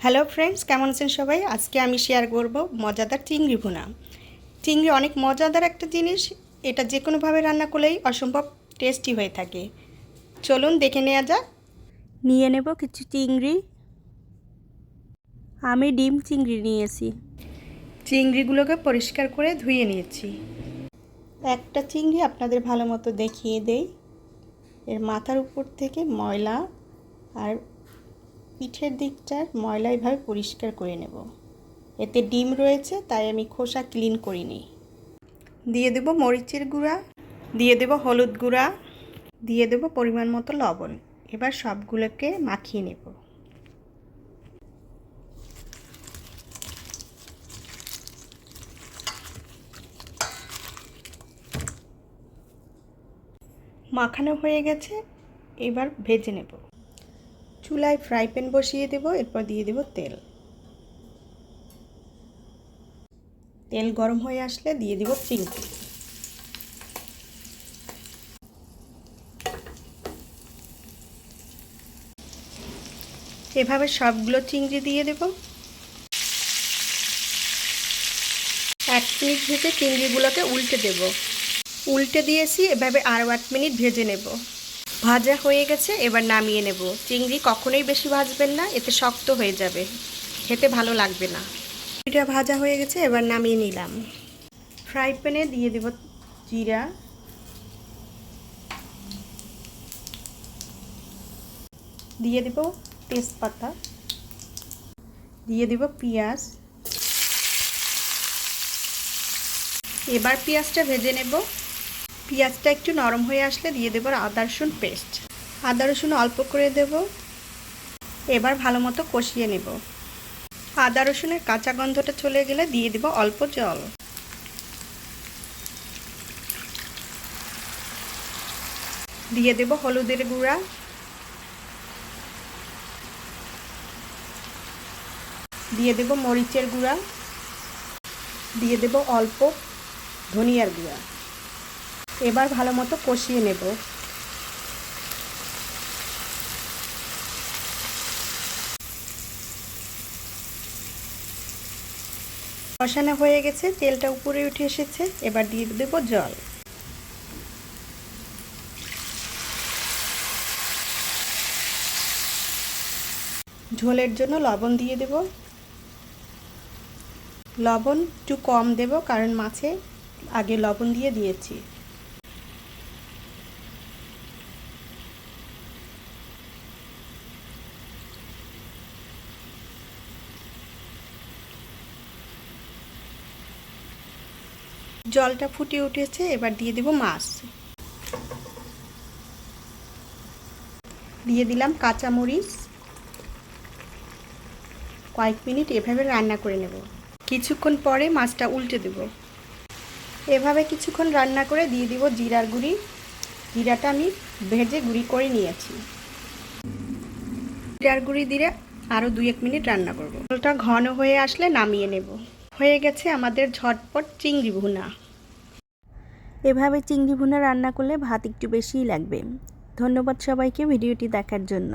Hello friends, কেমন আছেন সবাই? আজকে আমি শেয়ার করব মজাদার চিংড়ি ভুনা। চিংড়ি অনেক মজাদার একটা জিনিস, এটা যে কোনোভাবে রান্না করলেই অসম্ভব টেস্টি হয়ে থাকে। চলুন দেখে নেওয়া যাক। নিয়ে নেব কিছু চিংড়ি। আমি ডিম চিংড়ি নিয়েছি। চিংড়িগুলোকে পরিষ্কার করে ধুয়ে নিয়েছি। একটা চিংড়ি আপনাদের ভালো মতো দেখিয়ে দেই। এর মাথার উপর থেকে ময়লা আর পিঠের দিকটার ময়লা এভাবে পরিষ্কার করে নেব। এতে ডিম রয়েছে তাই আমি খোসা ক্লিন করিনি। দিয়ে দেব মরিচের গুঁড়া, দিয়ে দেব হলুদ গুঁড়া, দিয়ে দেব পরিমাণ মতো লবণ। এবার সবগুলোকে মাখিয়ে নেব। মাখানো হয়ে গেছে, এবার ভেজে নেব। চুলায় ফ্রাই প্যান বসিয়ে দেব, এরপর দিয়ে দেব তেল। তেল গরম হয়ে আসলে দিয়ে দেব চিংড়ি। এভাবে সবগুলো চিংড়ি দিয়ে দেব। 1 মিনিট ভেজে চিংড়িগুলোকে উল্টে দেব। উল্টে দিয়েছি, এভাবে আরও 1 মিনিট ভেজে নেব। ভাজা হয়ে গেছে, এবার নামিয়ে নেব। চিংড়ি কখনোই বেশি ভাজবেন না, এতে শক্ত হয়ে যাবে, খেতে ভালো লাগবে না। এটা ভাজা হয়ে গেছে, এবার নামিয়ে নিলাম। ফ্রাই প্যানে দিয়ে দেব জিরা, দিয়ে দেব তেজপাতা, দিয়ে দেব পেঁয়াজ। এবার পেঁয়াজটা ভেজে নেব। পেঁয়াজটা একটু নরম হয়ে আসলে দিয়ে দেব আদা রসুন পেস্ট। আদা রসুন অল্প করে দেব। এবার ভালো মতো কষিয়ে নেব। আদা রসুনের কাঁচা গন্ধটা চলে গেলে দিয়ে দেব অল্প জল। দিয়ে দেব হলুদের গুঁড়া, দিয়ে দেব মরিচের গুঁড়া, দিয়ে দেব অল্প ধনিয়ার গুঁড়া। এবার ভালো মতো কষিয়ে নেব। কষানো হয়ে গেছে, তেলটা উপরে উঠে এসেছে, এবার দিয়ে দেব জল। ঝোলের জন্য লবণ দিয়ে দেব। লবণ একটু কম দেব, কারণ মাছে আগে লবণ দিয়ে দিয়েছি। জলটা ফুটে উঠেছে, এবার দিয়ে দেব মাছ। দিয়ে দিলাম কাঁচামরিচ। কয়েক মিনিট এভাবে রান্না করে নেব। কিছুক্ষণ পরে মাছটা উল্টে দেব। এভাবে কিছুক্ষণ রান্না করে দিয়ে দিব জিরার গুঁড়ি। জিরাটা আমি ভেজে গুঁড়ি করে নিয়েছি। জিরার গুঁড়ি দিয়ে আরও 2-1 মিনিট রান্না করব। ঝোলটা ঘন হয়ে আসলে নামিয়ে নেব। হয়ে গেছে আমাদের ঝটপট চিংড়ি ভুনা। এভাবে চিংড়ি ভুনা রান্না করলে ভাত একটু বেশিই লাগবে। ধন্যবাদ সবাইকে ভিডিওটি দেখার জন্য।